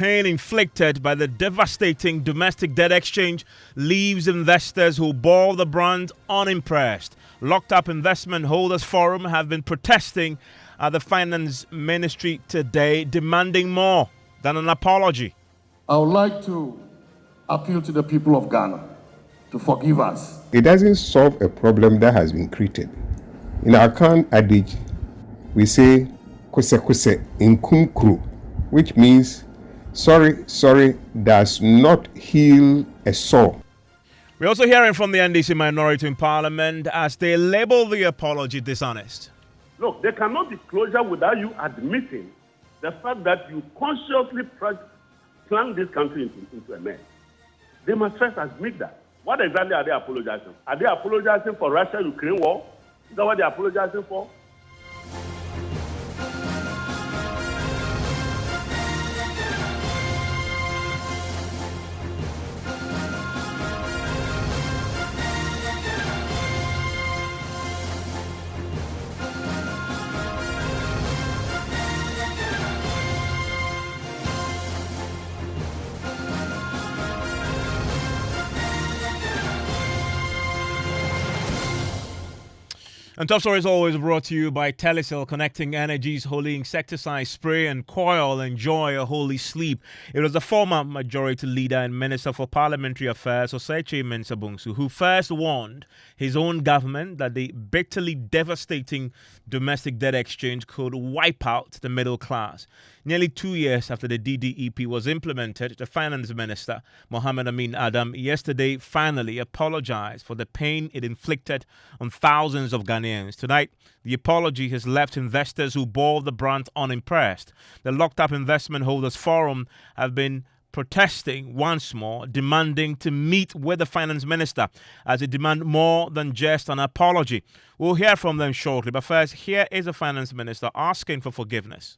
Pain inflicted by the devastating domestic debt exchange leaves investors who bore the brunt unimpressed. Locked up investment holders forum have been protesting at the finance ministry today, demanding more than an apology. I would like to appeal to the people of Ghana to forgive us. It doesn't solve a problem that has been created. In our Kan adage, we say kuse kuse inkunkru, which means sorry does not heal a sore. We're also hearing from the NDC minority in Parliament as they label the apology dishonest. Look, there cannot be closure without you admitting the fact that you consciously plunged this country into a mess. They must first admit that. What exactly are they apologizing? Are they apologizing for Russia-Ukraine war? Is that what they're apologizing for? And Top Story is always brought to you by Telecel, connecting energies, holy insecticide spray and coil. Enjoy a holy sleep. It was the former majority leader and Minister for Parliamentary Affairs, Osechi Mensah-Bonsu, who first warned his own government that the bitterly devastating domestic debt exchange could wipe out the middle class. Nearly 2 years after the DDEP was implemented, the Finance Minister, Mohammed Amin Adam, yesterday finally apologized for the pain it inflicted on thousands of Ghanaians. Tonight, the apology has left investors who bore the brunt unimpressed. The Locked Up Investment Holders Forum have been protesting once more, demanding to meet with the Finance Minister as they demand more than just an apology. We'll hear from them shortly, but first, here is the Finance Minister asking for forgiveness.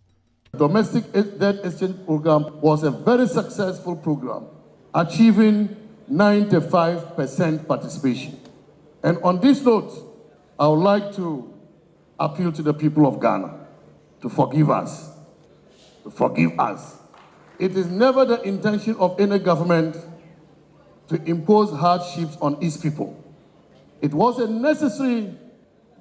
Domestic debt exchange program was a very successful program, achieving 95% participation. And on this note, I would like to appeal to the people of Ghana to forgive us. To forgive us. It is never the intention of any government to impose hardships on its people. It was a necessary,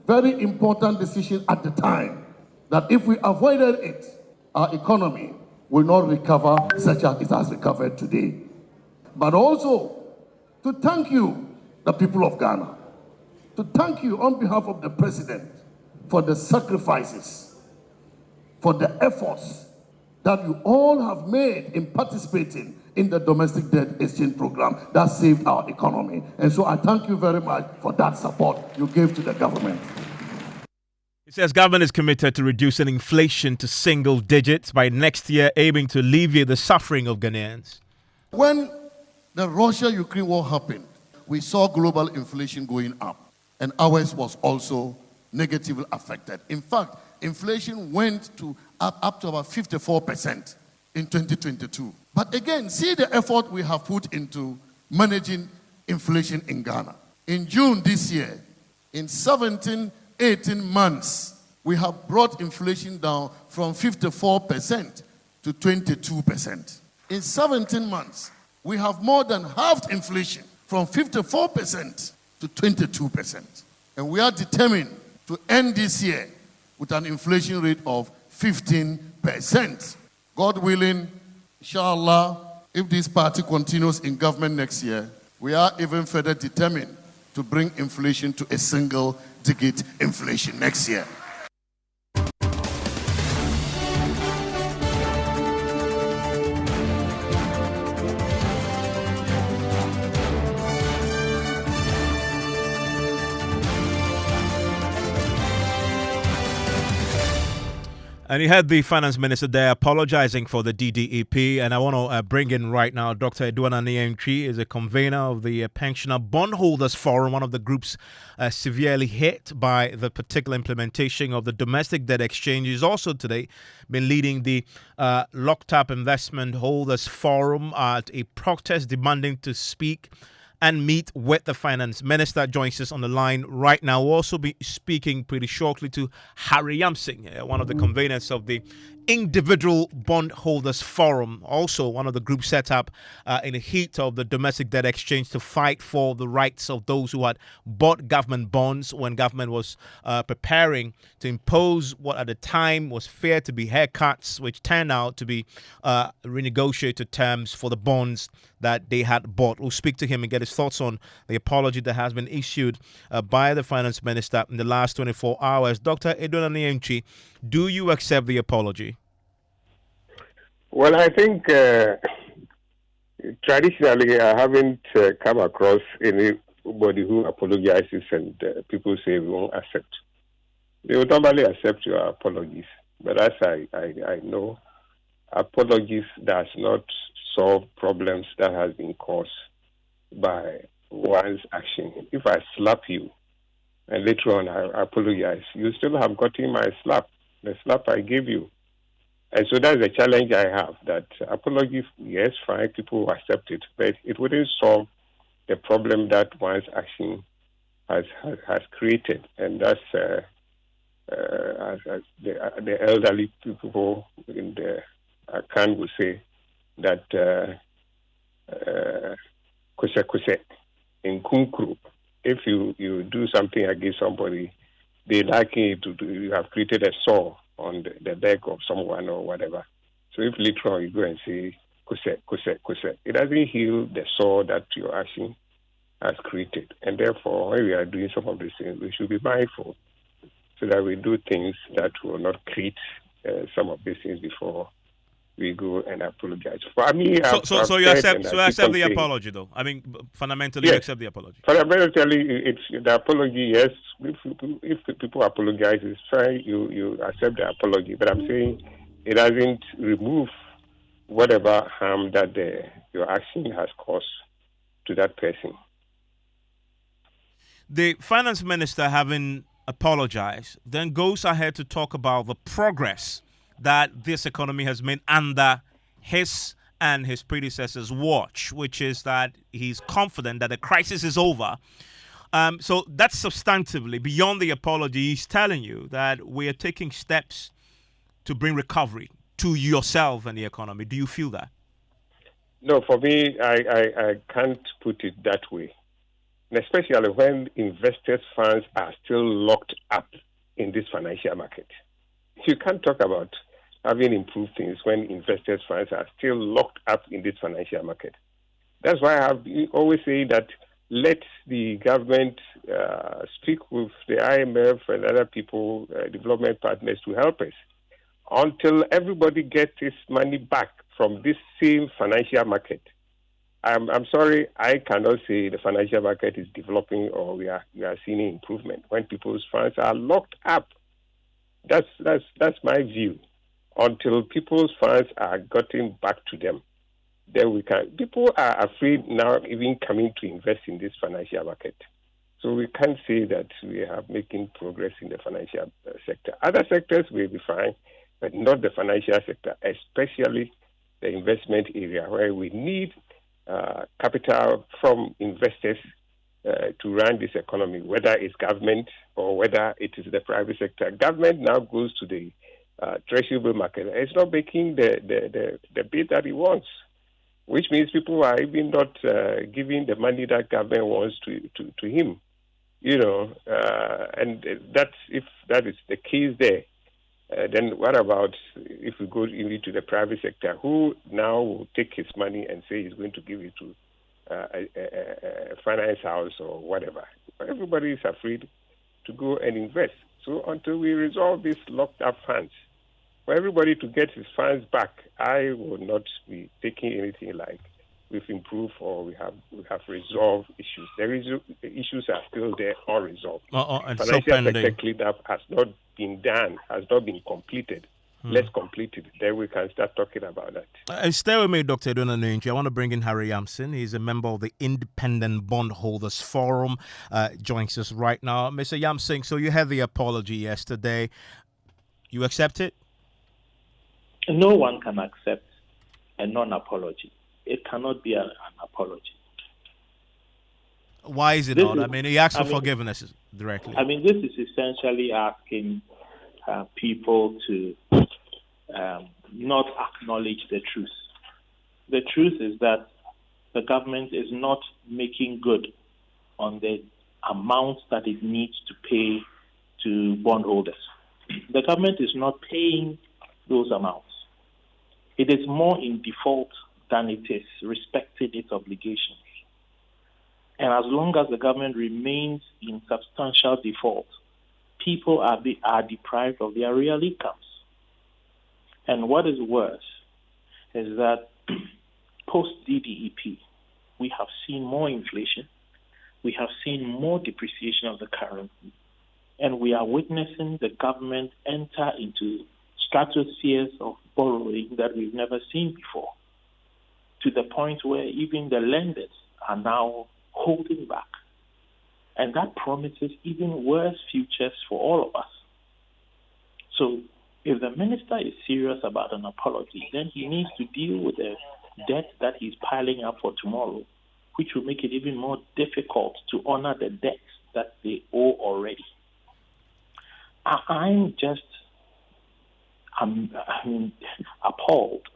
very important decision at the time that if we avoided it, our economy will not recover such as it has recovered today. But also to thank you, the people of Ghana, to thank you on behalf of the President for the sacrifices, for the efforts that you all have made in participating in the domestic debt exchange program that saved our economy. And so I thank you very much for that support you gave to the government. It says government is committed to reducing inflation to single digits by next year, aiming to alleviate the suffering of Ghanaians. When the Russia-Ukraine war happened, we saw global inflation going up, and ours was also negatively affected. In fact, inflation went to up to about 54% in 2022. But again, see the effort we have put into managing inflation in Ghana. In June this year, in 18 months, we have brought inflation down from 54% to 22%. In 17 months, we have more than halved inflation from 54% to 22%. And we are determined to end this year with an inflation rate of 15%. God willing, inshallah, if this party continues in government next year, we are even further determined to bring inflation to a single-digit inflation next year. And you had the finance minister there apologizing for the DDEP. And I want to bring in right now Dr. Edwana Niemchi is a convener of the Pensioner Bondholders Forum, one of the groups severely hit by the particular implementation of the domestic debt exchange. He's also today been leading the Locked Up Investment Holders Forum at a protest demanding to speak and meet with the finance minister. Joins us on the line right now. We'll also be speaking pretty shortly to Harry Yamsing, one of the conveners of the Individual Bondholders Forum, also one of the groups set up in the heat of the domestic debt exchange to fight for the rights of those who had bought government bonds when government was preparing to impose what at the time was feared to be haircuts, which turned out to be renegotiated terms for the bonds that they had bought. We'll speak to him and get his thoughts on the apology that has been issued by the finance minister in the last 24 hours. Dr. Edwin Aniemchi, do you accept the apology? Well, I think traditionally I haven't come across anybody who apologizes and people say we won't accept. They will normally accept your apologies. But as I know, apologies does not solve problems that has been caused by one's action. If I slap you and later on I apologize, you still have gotten my slap, the slap I gave you. And so that's the challenge I have, that apology, yes, fine, people will accept it, but it wouldn't solve the problem that one's action has created. And that's, as the elderly people in the Akan will say, that kuse in kunkru, if you do something against somebody, they like it to do, you have created a sore on the back of someone or whatever. So if later on you go and say kuse, it doesn't heal the sore that your action has created. And therefore, when we are doing some of these things, we should be mindful so that we do things that will not create some of these things before we go and apologize. For me, so you accept the apology, though. I mean, fundamentally, yes, you accept the apology. Fundamentally, it's the apology. Yes, if people apologize, it's fine. You accept the apology, but I'm saying it doesn't remove whatever harm that your action has caused to that person. The finance minister, having apologized, then goes ahead to talk about the progress that this economy has made under his and his predecessors' watch, which is that he's confident that the crisis is over. So that's substantively beyond the apology. He's telling you that we are taking steps to bring recovery to yourself and the economy. Do you feel that? No, for me, I can't put it that way. And especially when investors' funds are still locked up in this financial market. You can't talk about having improved things when investors' funds are still locked up in this financial market. That's why I have always say that let the government speak with the IMF and other people, development partners, to help us until everybody gets his money back from this same financial market. I'm sorry, I cannot say the financial market is developing or we are seeing improvement when people's funds are locked up. That's my view. Until people's funds are gotten back to them, then we can. People are afraid now even coming to invest in this financial market. So we can't say that we are making progress in the financial sector. Other sectors will be fine, but not the financial sector, especially the investment area where we need capital from investors to run this economy, whether it's government or whether it is the private sector. Government now goes to the treasury bill market. It's not making the bid that it wants, which means people are even not giving the money that government wants to him. And that's, if that is the case there, then what about if we go into the private sector, who now will take his money and say he's going to give it to a finance house or whatever? Everybody is afraid to go and invest. So until we resolve these locked up funds, for everybody to get his funds back, I will not be taking anything like we've improved or we have resolved issues. The issues are still there, unresolved. And financial sector cleanup has not been done, has not been completed. Let's complete it. Then we can start talking about that. Stay with me, Dr. Edwin Aniemchi. I want to bring in Harry Yamson. He's a member of the Independent Bondholders Forum. Joins us right now. Mr. Yamson, so you had the apology yesterday. You accept it? No one can accept a non-apology. It cannot be an apology. Why is it not? I mean, he asked for forgiveness directly. I mean, this is essentially asking people to not acknowledge the truth. The truth is that the government is not making good on the amount that it needs to pay to bondholders. The government is not paying those amounts. It is more in default than it is respecting its obligations. And as long as the government remains in substantial default, people are deprived of their real incomes. And what is worse is that post-DDEP, we have seen more inflation, we have seen more depreciation of the currency, and we are witnessing the government enter into stratospheres of borrowing that we've never seen before, to the point where even the lenders are now holding back. And that promises even worse futures for all of us. So if the minister is serious about an apology, then he needs to deal with the debt that he's piling up for tomorrow, which will make it even more difficult to honor the debts that they owe already. I'm appalled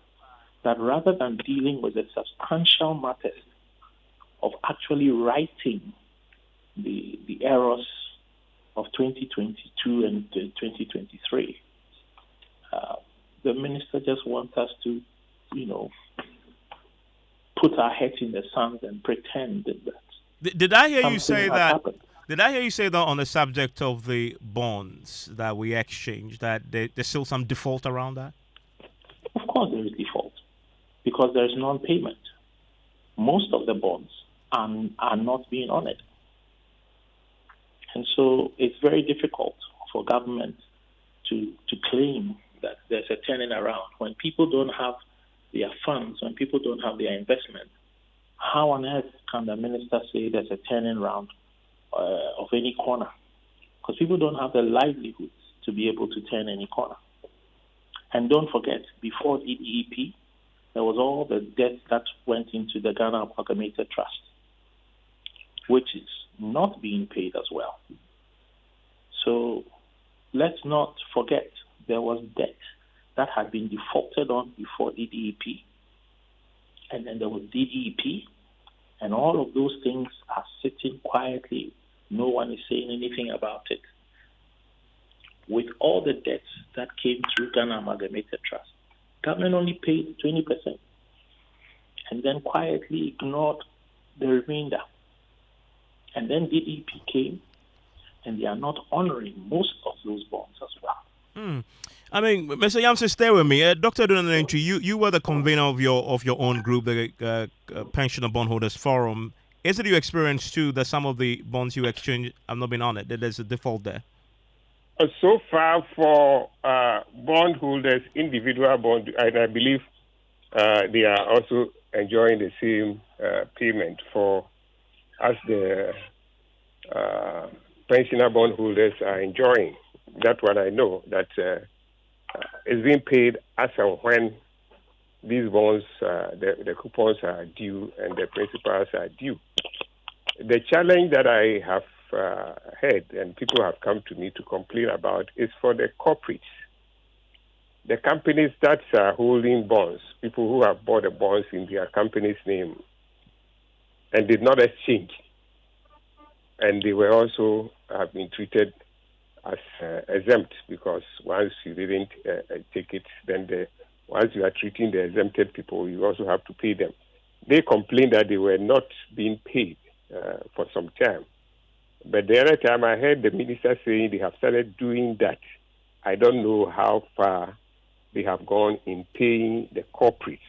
that rather than dealing with the substantial matters of actually righting the errors of 2022 and 2023, the minister just wants us to, put our heads in the sand and pretend that. Did I hear you say that? Happened. Did I hear you say that on the subject of the bonds that we exchanged, that there's still some default around that? Of course there is default, because there is non-payment. Most of the bonds are not being honored. And so it's very difficult for government to claim that there's a turning around. When people don't have their funds, when people don't have their investment, how on earth can the minister say there's a turning around of any corner? Because people don't have the livelihoods to be able to turn any corner. And don't forget, before DDEP, there was all the debt that went into the Ghana Amalgamated Trust, which is not being paid as well. So let's not forget there was debt that had been defaulted on before DDEP. And then there was DDEP, and all of those things are sitting quietly. No one is saying anything about it. With all the debts that came through Ghana Amalgamated Trust, government only paid 20%, and then quietly ignored the remainder. And then DDEP came, and they are not honoring most of those bonds as well. I mean, Mr. Yamson, stay with me. Dr. Dunanenchi, you were the convener of your own group, the Pensioner Bondholders Forum. Is it your experience, too, that some of the bonds you exchange have not been honored, that there's a default there? So far for bondholders, individual bond, and I believe they are also enjoying the same payment for as the pensioner bondholders are enjoying. That's what I know, that it's being paid as and when these bonds, the coupons are due and the principals are due. The challenge that I have heard and people have come to me to complain about is for the corporates, the companies that are holding bonds, people who have bought the bonds in their company's name and did not exchange. And they were also have been treated as exempt, because once you didn't take it, then once you are treating the exempted people, you also have to pay them. They complained that they were not being paid for some time. But the other time I heard the minister saying they have started doing that. I don't know how far they have gone in paying the corporates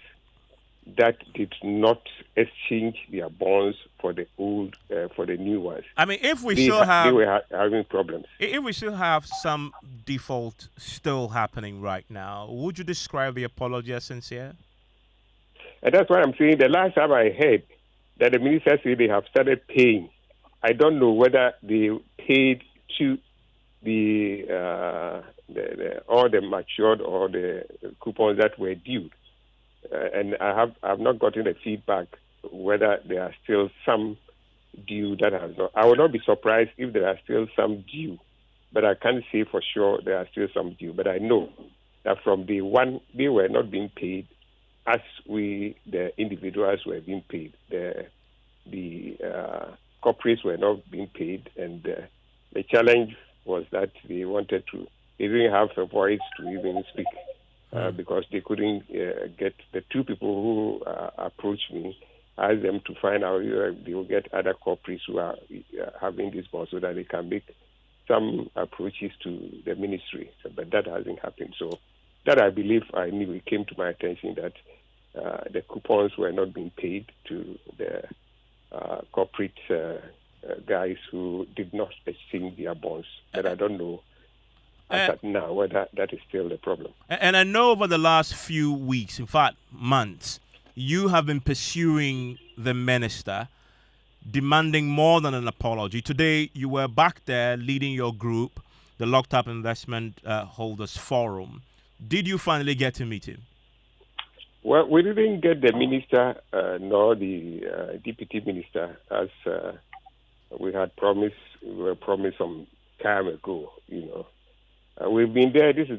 that did not exchange their bonds for the old, for the new ones. I mean, if we they were having problems. If we still have some default still happening right now, would you describe the apology as sincere? And that's what I'm saying. The last time I heard that the minister said they have started paying, I don't know whether they paid to all the matured or the coupons that were due. And I have not gotten the feedback whether there are still some due that has not. I would not be surprised if there are still some due, but I can't say for sure there are still some due. But I know that from day one, they were not being paid as we, the individuals, were being paid. The corporates were not being paid, and the challenge was that they didn't have a voice to even speak because they couldn't get the two people who approached me, asked them to find out if they will get other corporates who are having this bond so that they can make some approaches to the ministry. But that hasn't happened. So that I believe I knew it came to my attention that the coupons were not being paid to the corporate guys who did not exchange their bonds. But I don't know as at now whether that is still the problem. And I know over the last few weeks, in fact months, you have been pursuing the minister, demanding more than an apology. Today, you were back there leading your group, the Locked Up Investment Holders Forum. Did you finally get to meet him? Well, we didn't get the minister nor the deputy minister as we had promised. We were promised some time ago. We've been there. This is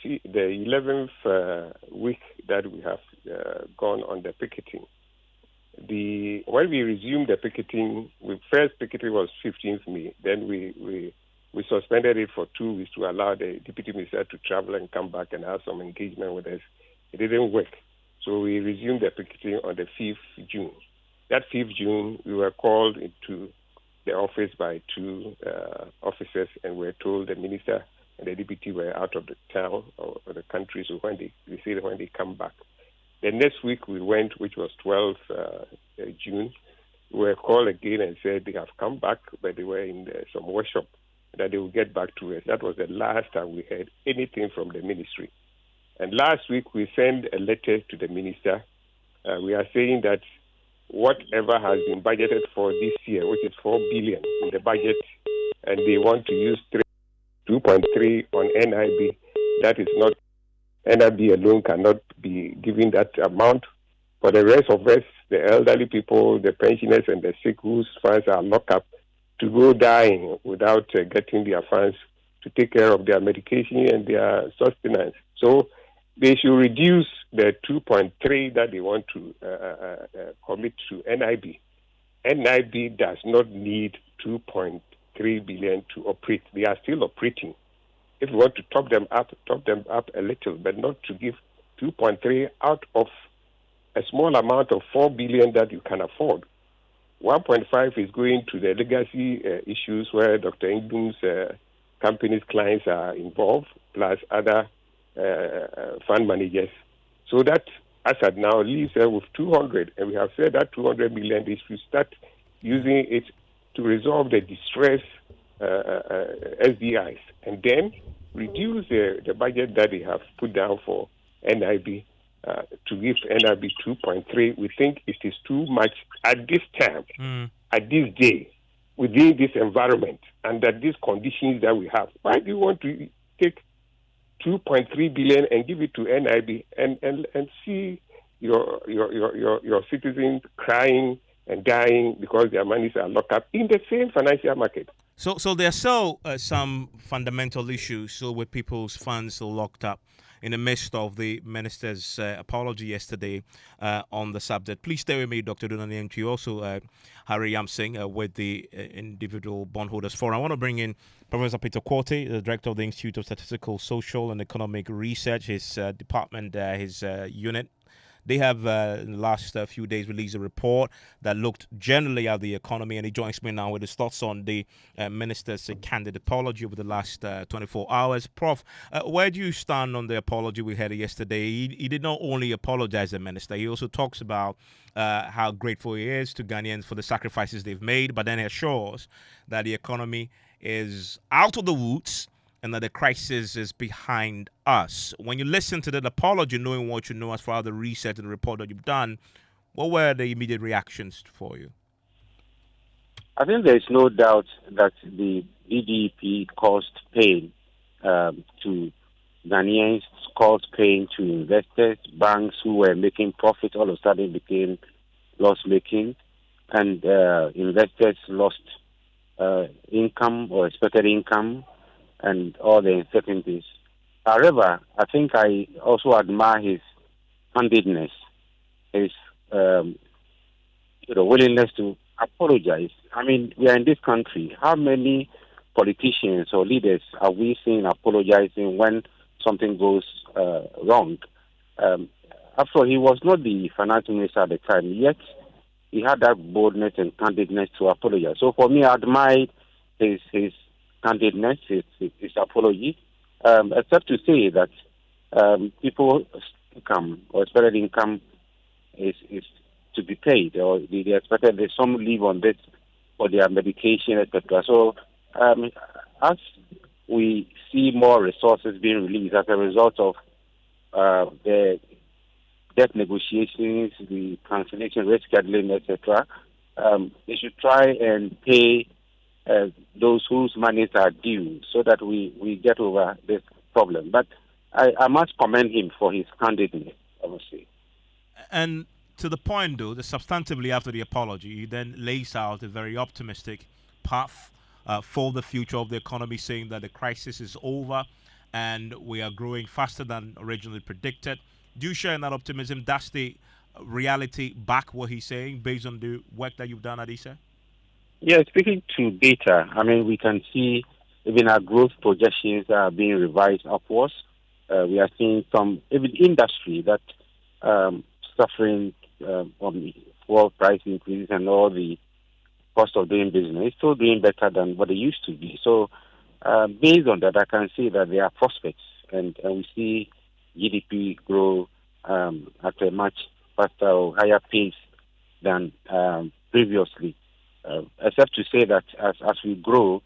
the 11th week that we have gone on the picketing. When we resumed the picketing, first picketing was 15th May. Then we suspended it for 2 weeks to allow the deputy minister to travel and come back and have some engagement with us. It didn't work. So we resumed the picketing on the 5th June. That 5th June, we were called into the office by two officers, and we were told the minister and the deputy were out of the town or the country. So when they come back. The next week we went, which was 12th June, we were called again and said they have come back, but they were in some workshop, that they will get back to us. That was the last time we heard anything from the ministry. And last week we sent a letter to the minister. We are saying that whatever has been budgeted for this year, which is 4 billion in the budget, and they want to use 2.3 on NIB, that is not, NIB alone cannot be given that amount. For the rest of us, the elderly people, the pensioners and the sick whose funds are locked up, to go dying without getting their funds to take care of their medication and their sustenance. So they should reduce the 2.3 that they want to commit to NIB. NIB does not need 2.3 billion to operate. They are still operating. If we want to top them up a little, but not to give 2.3 out of a small amount of 4 billion that you can afford. 1.5 is going to the legacy issues where Dr. Ingum's company's clients are involved, plus other fund managers. So that, as at now, leaves with 200, and we have said that 200 million, they should start using it to resolve the distress SDIs, and then reduce the budget that they have put down for NIB to give NIB 2.3. We think it is too much at this time, at this day, within this environment, under these conditions that we have. Why do you want to take 2.3 billion and give it to NIB and see your citizens crying and dying because their monies are locked up in the same financial market? So there are still some fundamental issues with people's funds locked up in the midst of the minister's apology yesterday on the subject. Please stay with me, Dr. Dunani, and also Harry Yamsing with the Individual Bondholders Forum. I want to bring in Professor Peter Quartey, the Director of the Institute of Statistical, Social and Economic Research, his department, his unit. They have, in the last few days, released a report that looked generally at the economy, and he joins me now with his thoughts on the minister's candid apology over the last 24 hours. Prof, where do you stand on the apology we had yesterday? He did not only apologize to the minister, he also talks about how grateful he is to Ghanaians for the sacrifices they've made, but then he assures that the economy is out of the woods and that the crisis is behind us. When you listen to that apology, knowing what you know as far as the research and the report that you've done, what were the immediate reactions for you? I think there is no doubt that the EDP caused pain to Ghanaians, caused pain to investors. Banks who were making profit all of a sudden became loss-making, and investors lost income or expected income, and all the uncertainties. However, I think I also admire his candidness, his willingness to apologize. I mean, we are in this country. How many politicians or leaders are we seeing apologizing when something goes wrong? After all, he was not the finance minister at the time, yet he had that boldness and candidness to apologize. So for me, I admired his candidness, his apology, except to say that people's income or expected income is to be paid, or they expected that some live on this for their medication, etc. So as we see more resources being released as a result of the debt negotiations, the cancellation, rescheduling, etc., they should try and pay those whose monies are due so that we get over this problem. But I must commend him for his candidness, I must say. And to the point, though, that substantively after the apology, he then lays out a very optimistic path for the future of the economy, saying that the crisis is over and we are growing faster than originally predicted. Do you share in that optimism? That's the reality back what he's saying based on the work that you've done, Adisa? Yeah, speaking to data, I mean, we can see even our growth projections are being revised upwards. We are seeing some even industry that suffering from fuel price increases and all the cost of doing business is still doing better than what it used to be. So based on that, I can see that there are prospects, and we see GDP grow at a much faster or higher pace than previously. Except to say that as we grow,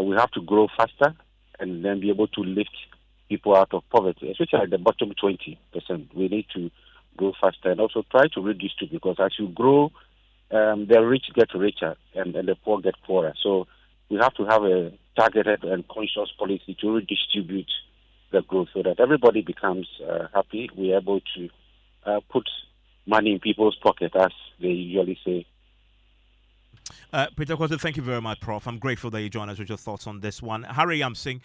we have to grow faster and then be able to lift people out of poverty, especially at the bottom 20%. We need to grow faster and also try to redistribute, because as you grow, the rich get richer and the poor get poorer. So we have to have a targeted and conscious policy to redistribute the growth so that everybody becomes happy. We are able to put money in people's pocket, as they usually say. Peter Kwasi, thank you very much, Prof. I'm grateful that you joined us with your thoughts on this one. Harry Yamsing,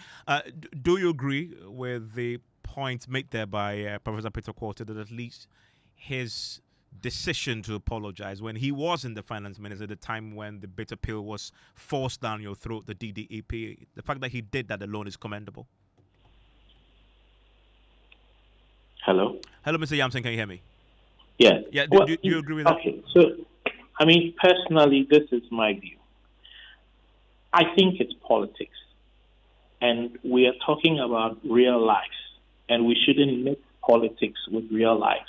do you agree with the point made there by Professor Peter Kwasi that at least his decision to apologize when he was in the finance minister at the time when the bitter pill was forced down your throat, the DDEP, the fact that he did that alone is commendable? Hello? Hello, Mr. Yamsing, can you hear me? Yeah. Yeah, do you agree with that? Okay, so, I mean, personally, this is my view. I think it's politics. And we are talking about real lives. And we shouldn't mix politics with real lives.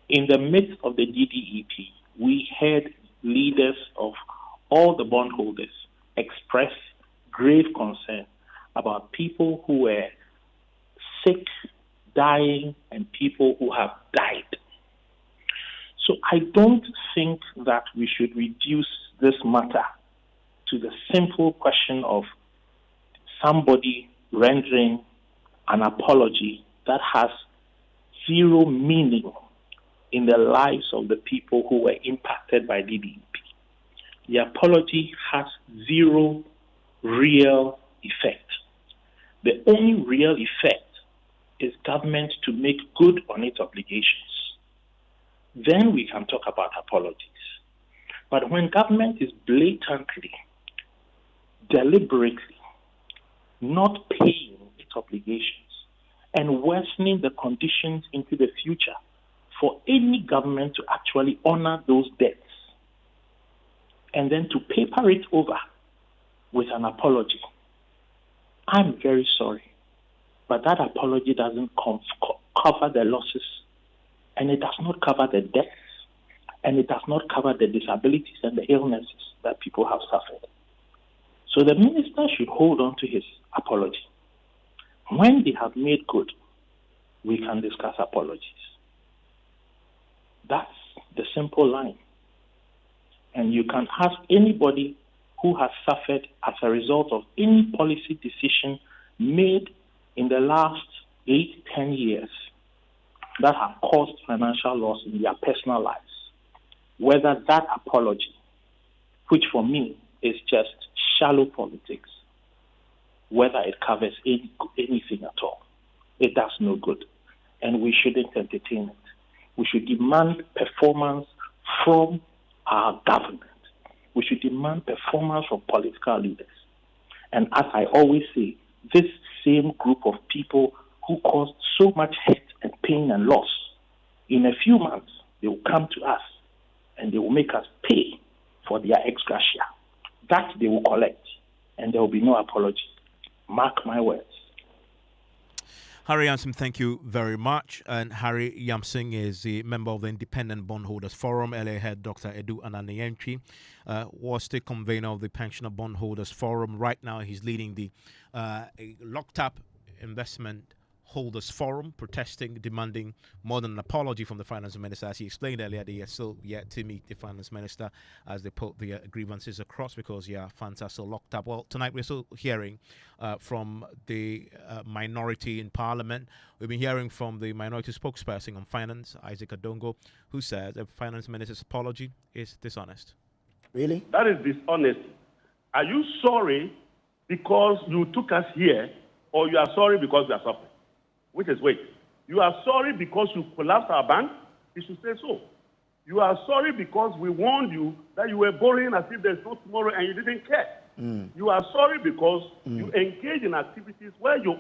In the midst of the DDEP, we had leaders of all the bondholders express grave concern about people who were sick, dying, and people who have died. So I don't think that we should reduce this matter to the simple question of somebody rendering an apology that has zero meaning in the lives of the people who were impacted by DDEP. The apology has zero real effect. The only real effect is government to make good on its obligations. Then we can talk about apologies. But when government is blatantly, deliberately not paying its obligations and worsening the conditions into the future for any government to actually honor those debts and then to paper it over with an apology, I'm very sorry, but that apology doesn't cover the losses, and it does not cover the deaths, and it does not cover the disabilities and the illnesses that people have suffered. So the minister should hold on to his apology. When they have made good, we can discuss apologies. That's the simple line. And you can ask anybody who has suffered as a result of any policy decision made in the last 8-10 years that have caused financial loss in their personal lives, whether that apology, which for me is just shallow politics, whether it covers anything at all. It does no good. And we shouldn't entertain it. We should demand performance from our government. We should demand performance from political leaders. And as I always say, this same group of people who caused so much hurt and pain and loss, in a few months, they will come to us and they will make us pay for their ex gratia. That they will collect, and there will be no apology. Mark my words. Harry Yamsing, thank you very much. And Harry Yamsing is a member of the Independent Bondholders Forum. Earlier had Dr. Edu Ananientwi, was the convener of the Pensioner Bondholders Forum. Right now, he's leading the locked up investment Holders Forum, protesting, demanding more than an apology from the finance minister. As he explained earlier, they are still yet to meet the finance minister as they put the grievances across because funds are still locked up. Well, tonight we're still hearing from the minority in Parliament. We've been hearing from the minority spokesperson on finance, Isaac Adongo, who says the finance minister's apology is dishonest. Really? That is dishonest. Are you sorry because you took us here, or you are sorry because we are suffering? Which is wait. You are sorry because you collapsed our bank? You should say so. You are sorry because we warned you that you were borrowing as if there's no tomorrow and you didn't care. You are sorry because you engage in activities where your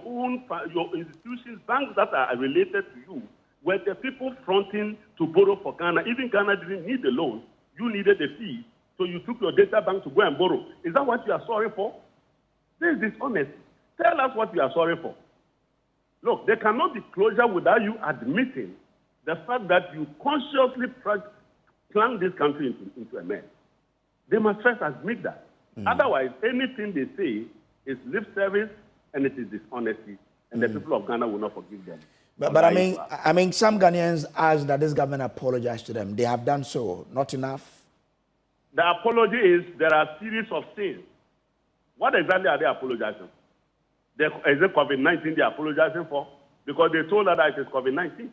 institutions, banks that are related to you, were the people fronting to borrow for Ghana. Even Ghana didn't need the loan. You needed the fee. So you took your data bank to go and borrow. Is that what you are sorry for? This is dishonest. Tell us what you are sorry for. Look, there cannot be closure without you admitting the fact that you consciously plunged this country into a mess. They must first admit that. Otherwise, anything they say is lip service and it is dishonesty, and the people of Ghana will not forgive them. But I mean, some Ghanaians ask that this government apologize to them. They have done so. Not enough. The apology is there are a series of sins. What exactly are they apologizing? Is it COVID-19 they're apologizing for? Because they told us that it is COVID-19.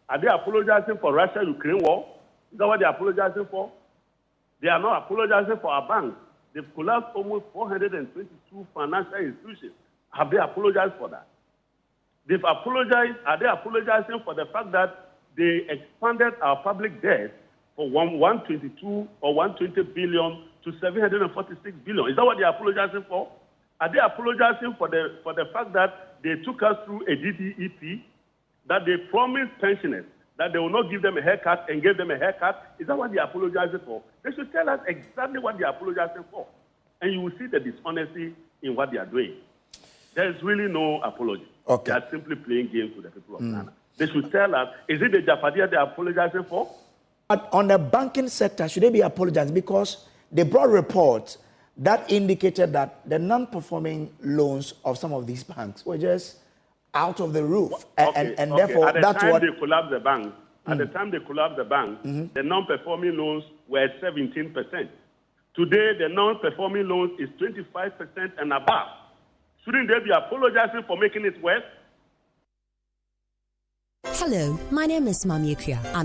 Are they apologizing for Russia-Ukraine war? Is that what they're apologizing for? They are not apologizing for our banks. They've collapsed almost 422 financial institutions. Have they apologized for that? They've apologized. Are they apologizing for the fact that they expanded our public debt for 122 or 120 billion to 746 billion? Is that what they're apologizing for? Are they apologizing for the fact that they took us through a DDEP, that they promised pensioners that they will not give them a haircut and gave them a haircut? Is that what they're apologizing for? They should tell us exactly what they're apologizing for. And you will see the dishonesty in what they are doing. There is really no apology. Okay. They are simply playing games with the people of Ghana. They should tell us, is it the Japadia they are apologizing for? But on the banking sector, should they be apologizing? Because they brought reports that indicated that the non-performing loans of some of these banks were just out of the roof. And therefore, that's what... They collapsed the bank, at the time they collapsed the bank, the non-performing loans were 17%. Today, the non-performing loans is 25% and above. Shouldn't they be apologizing for making it worse? Hello, my name is Mami Akua.